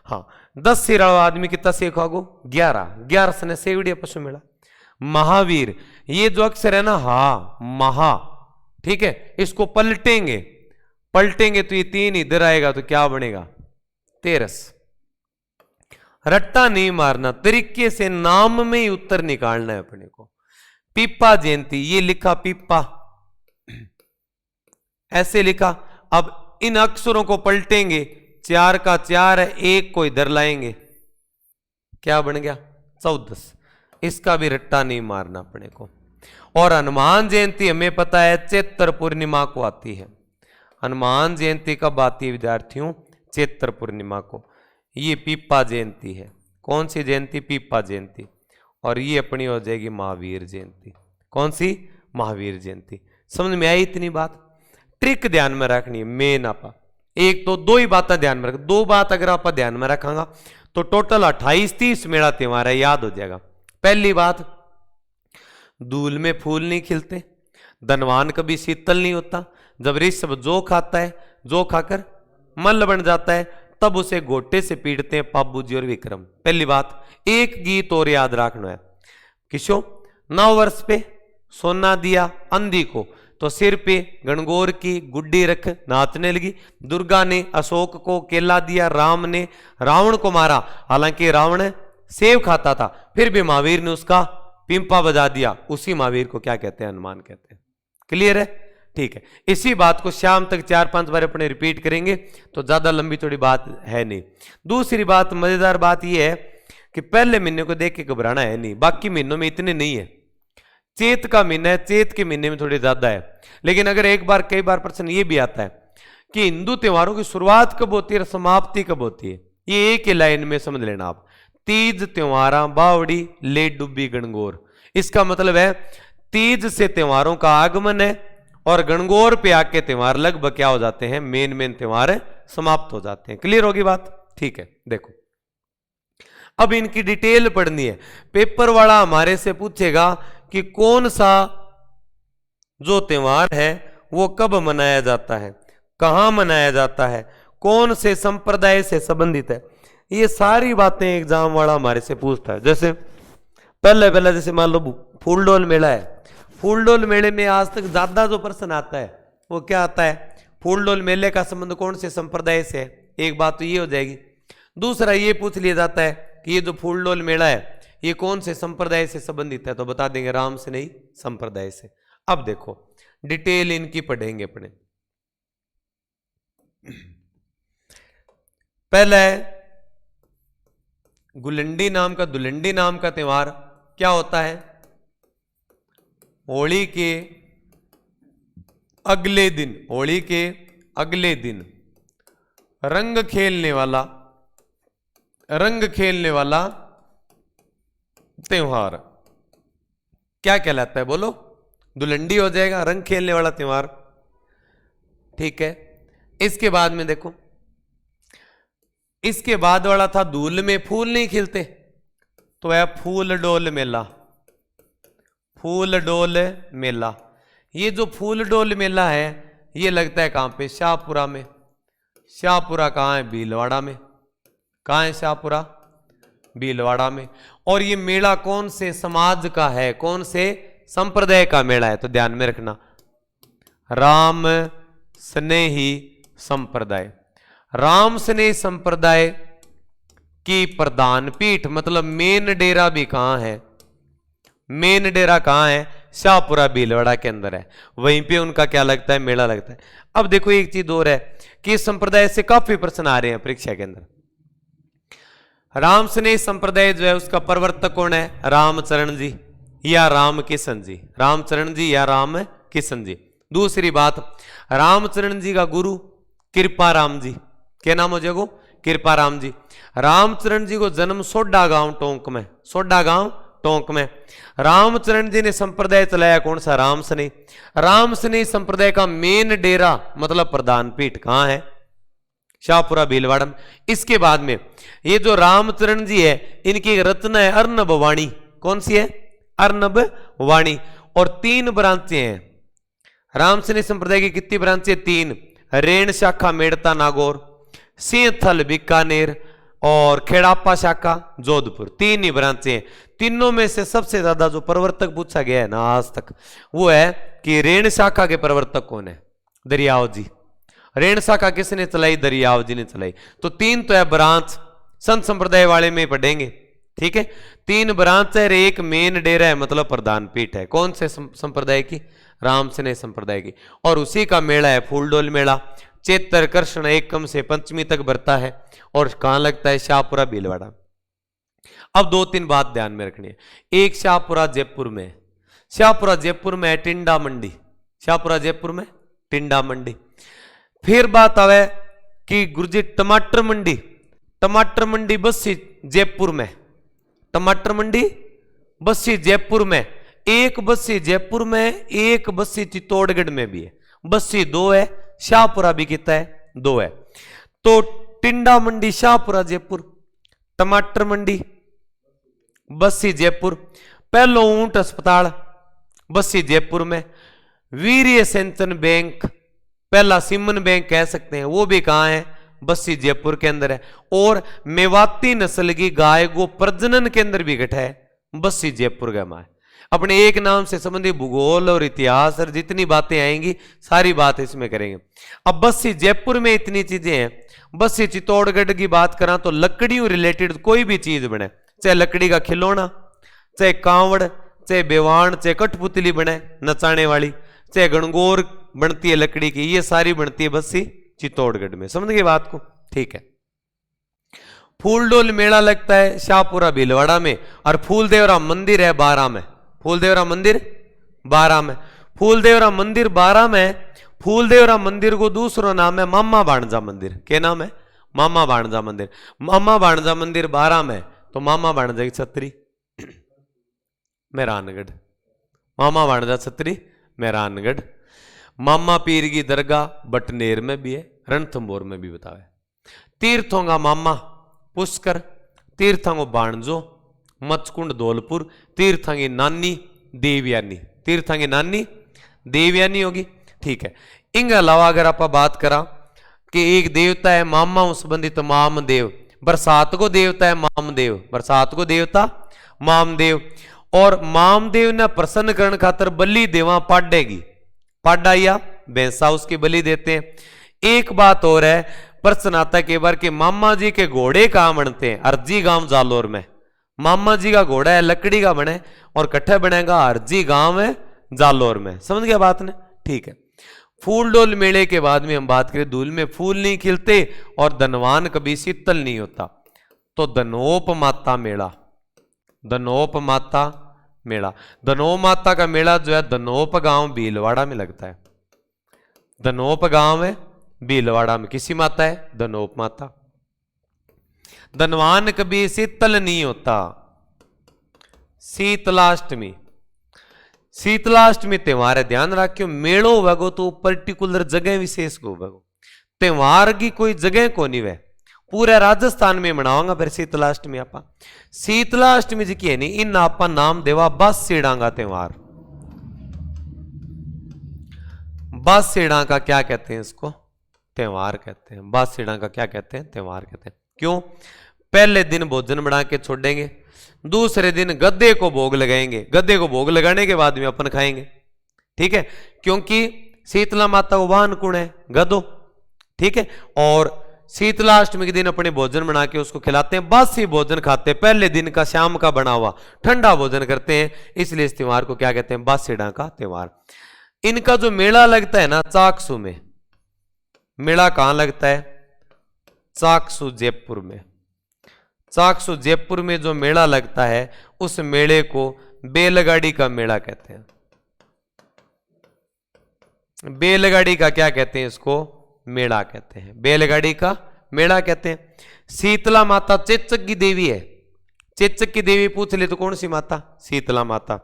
हाँ, 10 सिर वाला आदमी कितना सेव खाओगे? 11, 11 से सेवड़िया पशु मेला। महावीर, ये जो अक्षर है ना, हा महा, ठीक है, इसको पलटेंगे, पलटेंगे तो ये 3 इधर आएगा तो क्या बनेगा? 13। रट्टा नहीं मारना, तरीके से नाम में ही उत्तर निकालना है अपने को। पीपा जयंती, ये लिखा पीपा, ऐसे लिखा। अब इन अक्षरों को पलटेंगे, 4 का 4 है, 1 को इधर लाएंगे, क्या बन गया? 14। इसका भी रट्टा नहीं मारना अपने को। और हनुमान जयंती हमें पता है चैत्र पूर्णिमा को आती है। हनुमान जयंती कब आती है विद्यार्थियों? चैत्र पूर्णिमा को। ये पीपा जयंती है। कौन सी जयंती? पीपा जयंती। और ये अपनी हो जाएगी महावीर जयंती। कौन सी? महावीर जयंती। समझ में आई इतनी बात? ट्रिक ध्यान में रखनी है, मेन आपा एक तो 2 ही बातें ध्यान में रख, 2 बात अगर आप ध्यान में रखांगा तो टोटल 28-30 मेला त्योहार है, याद हो जाएगा। पहली बात, दूल में फूल नहीं खिलते, धनवान कभी शीतल नहीं होता। जब ऋषभ जो खाता है, जो खाकर मल्ल बन जाता है, तब उसे गोटे से पीटते हैं पाबूजी और विक्रम। पहली बात। एक गीत और याद रखना है, किशो 9 वर्ष पे सोना दिया अंधी को, तो सिर पे गणगौर की गुड्डी रख नाचने लगी। दुर्गा ने अशोक को केला दिया, राम ने रावण को मारा, हालांकि रावण सेव खाता था, फिर भी महावीर ने उसका पिंपा बजा दिया। उसी महावीर को क्या कहते हैं? हनुमान कहते हैं। क्लियर है? ठीक है। इसी बात को शाम तक 4-5 बार अपने रिपीट करेंगे तो ज्यादा लंबी थोड़ी बात है नहीं। दूसरी बात, मजेदार बात यह है कि पहले महीने को देख के घबराना है नहीं, बाकी महीनों में इतने नहीं है। चैत का महीना है, चैत के महीने में थोड़ी ज्यादा है। लेकिन अगर एक बार कई बार प्रश्न ये भी आता है कि हिंदू त्योहारों की शुरुआत कब होती है और समाप्ति कब होती है, ये एक ही लाइन में समझ लेना आप। तीज त्योहारा बावड़ी ले डुब्बी गणगौर, इसका मतलब है तीज से त्योहारों का आगमन है और गणगौर पे आके त्योहार लगभग क्या हो जाते हैं? मेन त्योहार समाप्त हो जाते हैं। क्लियर होगी बात? ठीक है। देखो अब इनकी डिटेल पढ़नी है। पेपर वाला हमारे से पूछेगा कि कौन सा जो त्योहार है वो कब मनाया जाता है, कहां मनाया जाता है, कौन से संप्रदाय से संबंधित है, ये सारी बातें एग्जाम वाला हमारे से पूछता है। जैसे पहले जैसे मान लो फूलडोल मेला है, फूलडोल मेले में आज तक ज्यादा जो प्रश्न आता है वो क्या आता है? फूलडोल मेले का संबंध कौन से संप्रदाय से है, एक बात तो ये हो जाएगी। दूसरा ये पूछ लिया जाता है कि ये जो फूलडोल मेला है ये कौन से संप्रदाय से संबंधित है, तो बता देंगे राम से नहीं, संप्रदाय से। अब देखो डिटेल इनकी पढ़ेंगे अपने। पहला है गुलंडी नाम का दुलंडी नाम का त्योहार क्या होता है? होली के अगले दिन, होली के अगले दिन रंग खेलने वाला त्योहार क्या कहलाता है? बोलो। दुलंडी हो जाएगा, रंग खेलने वाला त्योहार। ठीक है। इसके बाद में देखो, इसके बाद वाला था धूल में फूल नहीं खिलते, तो है फूल डोल मेला। फूल डोल मेला, ये जो फूल डोल मेला है ये लगता है कहां पे? शाहपुरा में। शाहपुरा कहां है? भीलवाड़ा में। कहां है शाहपुरा? भीलवाड़ा में। और ये मेला कौन से समाज का है, कौन से संप्रदाय का मेला है? तो ध्यान में रखना, राम स्नेही संप्रदाय। राम स्नेही संप्रदाय की प्रधान पीठ, मतलब मेन डेरा भी कहां है? मेन डेरा कहां है? शाहपुरा भीलवाड़ा के अंदर है। वहीं पे उनका क्या लगता है? मेला लगता है। अब देखो एक चीज और है कि इस संप्रदाय से काफी प्रश्न आ रहे हैं परीक्षा के अंदर। राम स्नेही संप्रदाय जो है उसका प्रवर्तक कौन है? रामचरण जी या राम किशन जी? रामचरण जी या राम किशन जी। दूसरी बात, रामचरण जी का गुरु कृपाराम जी। क्या नाम हो जाएगा? कृपाराम जी। रामचरण जी को जन्म सोडा गांव टोंक में, सोडा गांव टोंक में। रामचरण जी ने संप्रदाय चलाया कौन सा? राम स्नेही। राम स्नेही संप्रदाय का मेन डेरा मतलब प्रधान पीठ कहां है? शाहपुरा भीलवाड़ा में। इसके बाद में ये जो रामचरण जी है इनकी एक रचना है अर्नब वाणी। कौन सी है? अर्नब वाणी। और 3 ब्रांचें हैं राम स्नेही संप्रदाय की। कितनी ब्रांचें? 3। रेण शाखा मेड़ता नागौर, सिंहथल बीकानेर और खेड़ापा शाखा जोधपुर। 3 ही ब्रांचें हैं। तीनों में से सबसे ज्यादा जो प्रवर्तक पूछा गया है ना आज तक, वो है कि रेण शाखा के प्रवर्तक कौन है? दरियाव जी। रेण शाखा किसने चलाई? दरियाव जी ने चलाई। तो 3 तो है ब्रांच, संत संप्रदाय वाले में पढ़ेंगे। ठीक है, 3 ब्रांच है, एक मेन डेरा है मतलब प्रधान पीठ है। कौन से संप्रदाय की? राम स्नेही संप्रदाय की। और उसी का मेला है फूलडोल मेला। चैत्र कृष्ण एकम से पंचमी तक भरता है और कहां लगता है? शाहपुरा भीलवाड़ा। अब 2-3 बात ध्यान में रखनी है। एक शाहपुरा जयपुर में, शाहपुरा जयपुर में है टिंडा मंडी। शाहपुरा जयपुर में टिंडा मंडी। फिर बात आवे कि गुरुजी टमाटर मंडी, टमाटर मंडी बस्सी जयपुर में। टमाटर मंडी बस्सी जयपुर में। एक बस्सी जयपुर में, एक बस्सी चित्तौड़गढ़ में भी है। बस्सी 2 है, शाहपुरा भी कितना है? 2 है। तो टिंडा मंडी शाहपुरा जयपुर, टमाटर मंडी बस्सी जयपुर। पहलो ऊंट अस्पताल बस्सी जयपुर में। वीर्य सिंचन बैंक, पहला सिमन बैंक कह सकते हैं, वो भी कहां है? बस्सी जयपुर के अंदर है। और मेवाती नस्ल की गाय गो प्रजनन केंद्र भी गठा है बस्सी जयपुर का मां। अपने एक नाम से संबंधित भूगोल और इतिहास और जितनी बातें आएंगी सारी बात इसमें करेंगे। अब बस्सी जयपुर में इतनी चीजें हैं। बस्सी चित्तौड़गढ़ की बात करा तो लकड़ियों रिलेटेड कोई भी चीज बने, चाहे लकड़ी का खिलौना, चाहे कांवड़, चाहे बेवान, चाहे कठपुतली बने नचाने वाली, चाहे गणगौर बनती है लकड़ी की, ये सारी बनती है बस्सी चित्तौड़गढ़ में। समझ गए बात को? ठीक है। फूलडोल मेला लगता है शाहपुरा भीलवाड़ा में और फूलदेवरा मंदिर है 12 में। फूलदेवरा मंदिर 12 में। फूलदेवरा मंदिर 12 में। फूलदेवरा मंदिर को दूसरा नाम है मामा भाणजा मंदिर। क्या नाम है? मामा भाणजा मंदिर। मामा भाणजा मंदिर 12 में। तो मामा भाणजा की छतरी मेहरानगढ़, मामा भाणजा छतरी मेहरानगढ़। मामा पीर की दरगाह बटनेर में भी है, रणथंभौर में भी बताया। तीर्थों का मामा पुष्कर, तीर्थों को बाणजो, मचकुंड धौलपुर, तीर्थों की नानी देवयानी, तीर्थों की नानी देवयानी होगी। ठीक है। इनके अलावा अगर आप बात करा कि एक देवता है मामा संबंधित मामदेव, बरसात को देवता है मामदेव, बरसात को देवता मामदेव। और मामदेव ने प्रसन्न करने खातर बलि देवा पाडेगी, पाडा या भैंसा उसकी बलि देते हैं। एक बात और है, प्रश्न आता के बार के मामा जी के घोड़े कहां बनते हैं? अर्जी गांव जालोर में। मामा जी का घोड़ा है लकड़ी का बने और कट्ठे बनेगा अर्जी गांव है जालोर में। समझ गया बात ने? ठीक है। फूलडोल मेले के बाद में हम बात करें, धूल में फूल नहीं खिलते और धनवान कभी शीतल नहीं होता। तो धनोप माता मेला, धनोप माता मेला। धनोप माता का मेला जो है धनोप गांव भीलवाड़ा में लगता है। धनोप गांव है भीलवाड़ा में, किसी माता है? धनोप माता। धनवान कभी शीतल नहीं होता। शीतलाष्टमी, शीतलाष्टमी त्योहार है, ध्यान रखियो। मेड़ो होगा तो पर्टिकुलर जगह विशेष को होगा, त्योहार की कोई जगह को नहीं वह, पूरे राजस्थान में मनावांगा फिर शीतलाष्टमी। आपा शीतलाष्टमी जी की है नहीं, इन आपा नाम देवा बासीड़ा का त्योहार। बासीड़ा का क्या कहते हैं? इसको त्योहार कहते हैं। बासीड़ा का क्या कहते हैं? त्योहार कहते हैं। क्यों? पहले दिन भोजन बना के छोड़ेंगे, दूसरे दिन गद्दे को भोग लगाएंगे, गद्दे को भोग लगाने के बाद में अपन खाएंगे, ठीक है? क्योंकि शीतला माता को वाहन कौन है? गधो, ठीक है? और शीतलाष्टमी के दिन अपने भोजन बना के उसको खिलाते हैं, बासी भोजन खाते हैं, पहले दिन का शाम का बना हुआ ठंडा भोजन करते हैं, इसलिए इस त्योहार को क्या कहते हैं? बासीड़ा का त्योहार। इनका जो मेला लगता है ना चाकसू में, मेला कहां लगता है? चाकसू जयपुर में। चाकसू जयपुर में जो मेला लगता है उस मेले को बैलगाड़ी का मेला कहते हैं। बैलगाड़ी का क्या कहते हैं? इसको मेला कहते हैं, बैलगाड़ी का मेला कहते हैं। शीतला माता चेचक की देवी है। चेचक की देवी पूछ ले तो कौन सी माता? शीतला माता।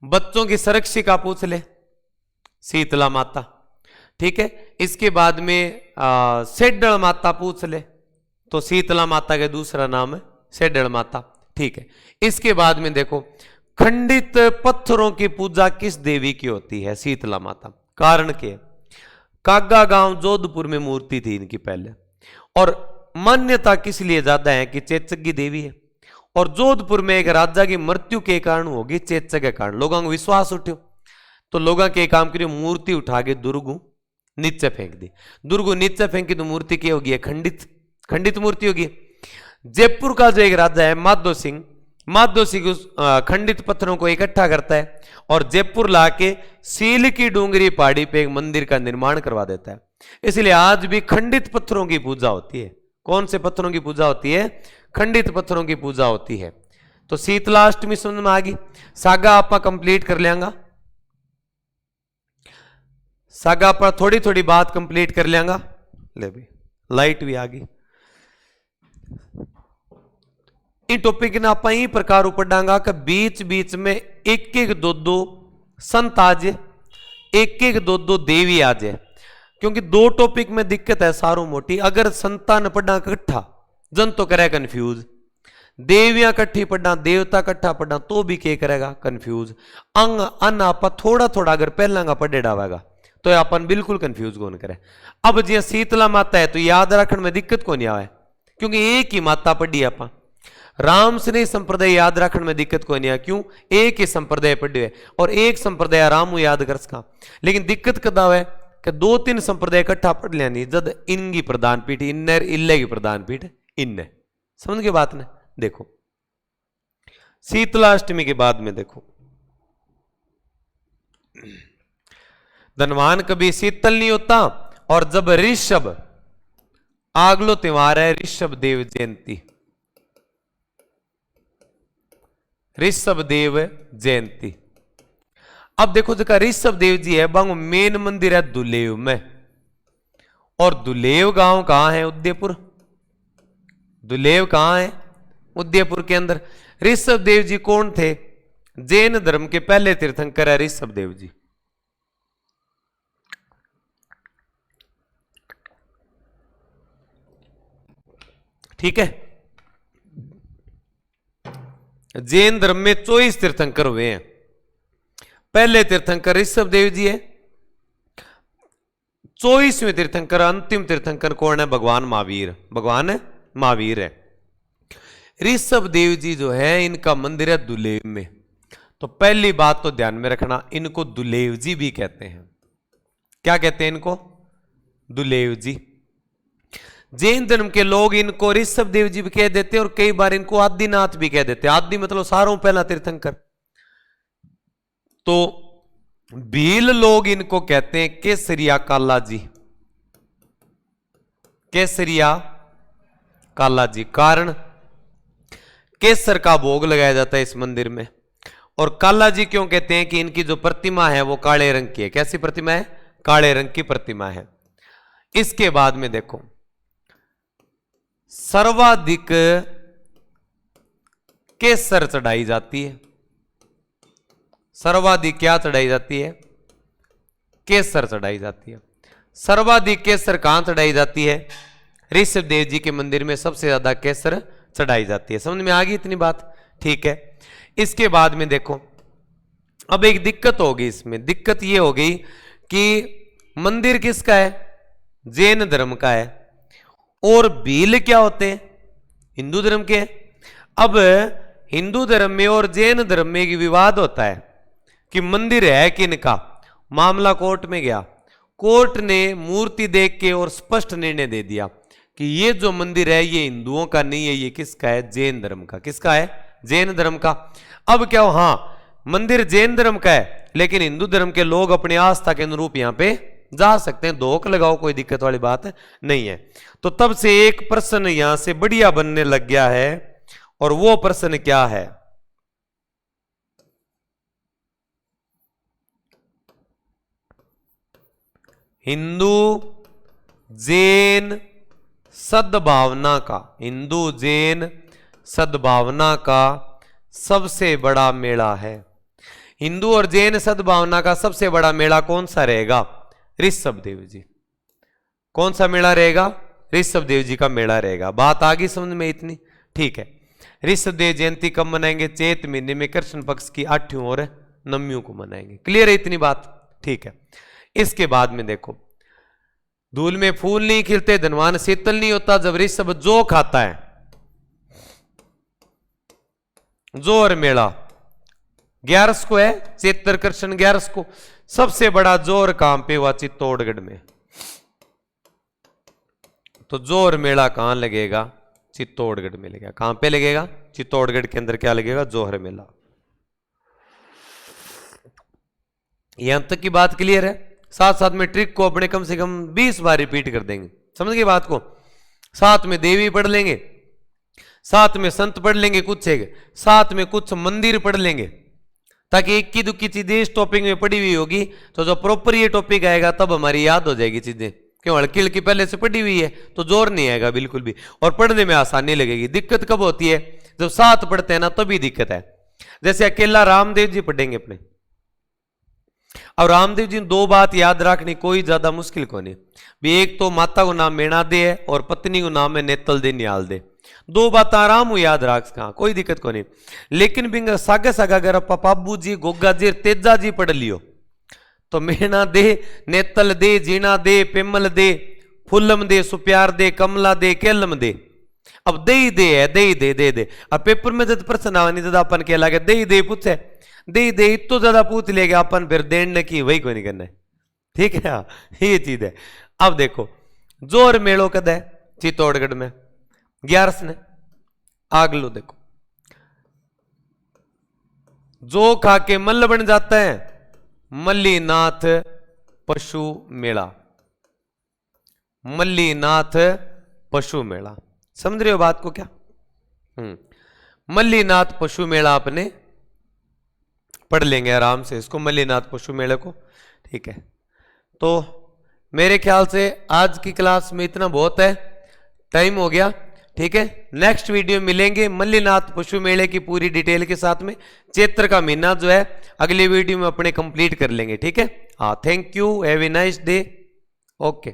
बच्चों की संरक्षिका पूछ ले, शीतला माता, ठीक है? इसके बाद में सेडल माता पूछ ले तो शीतला माता का दूसरा नाम है सेडल माता, ठीक है? इसके बाद में देखो खंडित पत्थरों की पूजा किस देवी की होती है? शीतला माता। कारण क्या? कागा गांव जोधपुर में मूर्ति थी इनकी पहले, और मान्यता किस लिए ज्यादा है कि चेचक की देवी है, और जोधपुर में एक राजा की मृत्यु के कारण होगी चेचक के कारण, लोगों को विश्वास उठ्यो तो लोगों के काम करियो मूर्ति उठा के दुर्गु नीचे फेंक दी। दुर्गु नीचे फेंकी तो मूर्ति क्या होगी? खंडित, खंडित मूर्ति होगी। जयपुर का जो एक राजा है माधो सिंह, माधो सिंह उस खंडित पत्थरों को इकट्ठा करता है और जयपुर लाके सील की डूंगरी पहाड़ी पे एक मंदिर का निर्माण करवा देता है। इसलिए आज भी खंडित पत्थरों की पूजा होती है। कौन से पत्थरों की पूजा होती है? खंडित पत्थरों की पूजा होती है। तो शीतलाष्टमी समझ में आ गई। सागा आपा कंप्लीट कर लेंगा, सागा पर थोड़ी थोड़ी बात कंप्लीट कर लेंगा। ले भी लाइट भी आ गई। इन टॉपिक ने आप ही प्रकार ऊपर डांगा कि बीच बीच में एक एक दो दो संत आज, एक एक दो दो देवी आज है, क्योंकि दो टॉपिक में दिक्कत है सारू मोटी। अगर संतान पढ़ा इकट्ठा जन तो करे कंफ्यूज, देवियां कट्ठी पढ़ा देवता कट्ठा पढ़ा तो भी क्या करेगा? कंफ्यूज। अंग अन आप थोड़ा थोड़ा अगर पहला का पढ़े डावेगा तो अपन बिल्कुल कंफ्यूज कौन करे। अब जी शीतला माता है तो याद रखने में दिक्कत को नहीं आवे, क्योंकि एक ही माता पढ़ी आप। राम स्नेह संप्रदाय याद रखने में दिक्कत कोई नहीं है, क्यों? एक ही संप्रदाय पढ़े है और एक संप्रदाय राम याद कर सका। लेकिन दिक्कत कदा है कि दो तीन संप्रदाय इकट्ठा पढ़ लेनी, जद इनकी प्रधान पीठ इन्ने, इल्ले की प्रधान पीठ इन्ने। समझ के बात ने? देखो शीतलाष्टमी के बाद में देखो धनवान कभी शीतल नहीं होता, और जब ऋषभ आगलो त्योहार है ऋषभ देव जयंती, ऋषभ देव जयंती। अब देखो जगह ऋषभ देव जी है बंग मेन मंदिर है दुलेव में, और दुलेव गांव कहां है? उदयपुर। दुलेव कहां है? उदयपुर के अंदर। ऋषभ देव जी कौन थे? जैन धर्म के पहले तीर्थंकर है ऋषभ देव जी। ठीक है, जैन धर्म में 24 तीर्थंकर हुए हैं। पहले तीर्थंकर ऋषभ देव जी है, 24वें तीर्थंकर अंतिम तीर्थंकर कौन है? भगवान महावीर। भगवान महावीर है। ऋषभ देव जी जो है इनका मंदिर है दुलेव में। तो पहली बात तो ध्यान में रखना, इनको दुलेव जी भी कहते हैं। क्या कहते हैं इनको? दुलेव जी। जैन धर्म के लोग इनको ऋषभ देव जी भी कह देते हैं और कई बार इनको आदिनाथ भी कह देते हैं। आदि मतलब सारों पहला तीर्थंकर। तो भील लोग इनको कहते हैं केसरिया काला जी, केसरिया काला जी। कारण केसर का भोग लगाया जाता है इस मंदिर में। और काला जी क्यों कहते हैं कि इनकी जो प्रतिमा है वो काले रंग की है। कैसी प्रतिमा है? काले रंग की प्रतिमा है। इसके बाद में देखो, सर्वाधिक केसर चढ़ाई जाती है। सर्वाधिक क्या चढ़ाई जाती है? केसर चढ़ाई जाती है। सर्वाधिक केसर कहां चढ़ाई जाती है? ऋषभ देव जी के मंदिर में सबसे ज्यादा केसर चढ़ाई जाती है। समझ में आ गई इतनी बात? ठीक है। इसके बाद में देखो, अब एक दिक्कत होगी इसमें। दिक्कत ये हो गई कि मंदिर किसका है? जैन धर्म का है। और भील क्या होते हैं? हिंदू धर्म के हैं। अब हिंदू धर्म में और जैन धर्म में एक विवाद होता है कि मंदिर है किनका। मामला कोर्ट में गया। कोर्ट ने मूर्ति देख के और स्पष्ट निर्णय दे दिया कि ये जो मंदिर है ये हिंदुओं का नहीं है, ये किसका है? जैन धर्म का। किसका है? जैन धर्म का। अब क्या हो, हाँ मंदिर जैन धर्म का है, लेकिन हिंदू धर्म के लोग अपनी आस्था के अनुरूप यहां पे जा सकते हैं। धोख लगाओ, कोई दिक्कत वाली बात नहीं है। तो तब से एक प्रश्न यहां से बढ़िया बनने लग गया है, और वो प्रश्न क्या है? हिंदू जैन सद्भावना का, हिंदू जैन सद्भावना का सबसे बड़ा मेला है। हिंदू और जैन सद्भावना का सबसे बड़ा मेला कौन सा रहेगा? ऋषभ देव जी। कौन सा मेला रहेगा? ऋषभ देव जी का मेला रहेगा। बात आ गई समझ में इतनी? ठीक है। ऋषभ देव जयंती कब मनाएंगे? चैत महीने में कृष्ण पक्ष की 8वीं और 9वीं को मनाएंगे। क्लियर है इतनी बात? ठीक है। इसके बाद में देखो, धूल में फूल नहीं खिलते, धनवान शीतल नहीं होता जब ऋषभ जो खाता है। जोर मेला 11 को है, चैत्र कृष्ण 11 को। सबसे बड़ा जोर कहां पे हुआ? चित्तौड़गढ़ में। तो जोर मेला कहां लगेगा? चित्तौड़गढ़ में लगेगा। कहां पे लगेगा? चित्तौड़गढ़ के अंदर क्या लगेगा? जोहर मेला। यहां तक की बात क्लियर है? साथ साथ में ट्रिक को अपने कम से कम 20 बार रिपीट कर देंगे। समझ गए बात को? साथ में देवी पढ़ लेंगे, साथ में संत पढ़ लेंगे कुछ एक, साथ में कुछ मंदिर पढ़ लेंगे, ताकि इक्की दुक्की चीजें इस टॉपिक में पढ़ी हुई होगी तो जो प्रॉपर ये टॉपिक आएगा तब हमारी याद हो जाएगी चीजें। क्यों? हल्की हल्की पहले से पढ़ी हुई है तो जोर नहीं आएगा बिल्कुल भी, और पढ़ने में आसानी लगेगी। दिक्कत कब होती है? जब साथ पढ़ते हैं ना तभी दिक्कत है। जैसे अकेला रामदेव जी पढ़ेंगे अपने, अब रामदेव जी 2 बात याद रखनी कोई ज्यादा मुश्किल को नहीं भी। एक तो माता को नाम मेणा दे है और पत्नी को नाम है नेतल दे नियाल दे। 2 बात आराम हो याद रख, कोई दिक्कत को नहीं। लेकिन बिंग सागे सागा अगर आप पाबू जी, गोगा जी, तेजा जी पढ़ लियो तो मेणा दे, नेतल दे, जीना दे, पेमल दे, फुल्लम दे, सुप्यार दे, कमला दे, केलम दे। अब दे ही दे है, दे ही दे, दे दे। अब पेपर में जब प्रश्न आवा नहीं, जब अपन कह लगे दे ही दे पूछे, दे ही दे इतो ज्यादा पूछ लेगा अपन, फिर देने की वही कोई नहीं करना है। ठीक है, ये चीज है। अब देखो जोर मेलो कद है? चित्तौड़गढ़ में 11 ने। आग लो देखो, जो खा के मल्ल बन जाता है, मल्लीनाथ पशु मेला। मल्लीनाथ पशु मेला, समझ रहे हो बात को क्या? मल्लीनाथ पशु मेला आपने पढ़ लेंगे आराम से इसको, मल्लीनाथ पशु मेले को। ठीक है, तो मेरे ख्याल से आज की क्लास में इतना बहुत है, टाइम हो गया। ठीक है, नेक्स्ट वीडियो मिलेंगे मल्लीनाथ पशु मेले की पूरी डिटेल के साथ में। चैत्र का महीना जो है अगले वीडियो में अपने कंप्लीट कर लेंगे। ठीक है, हाँ, thank you, have a nice day, okay.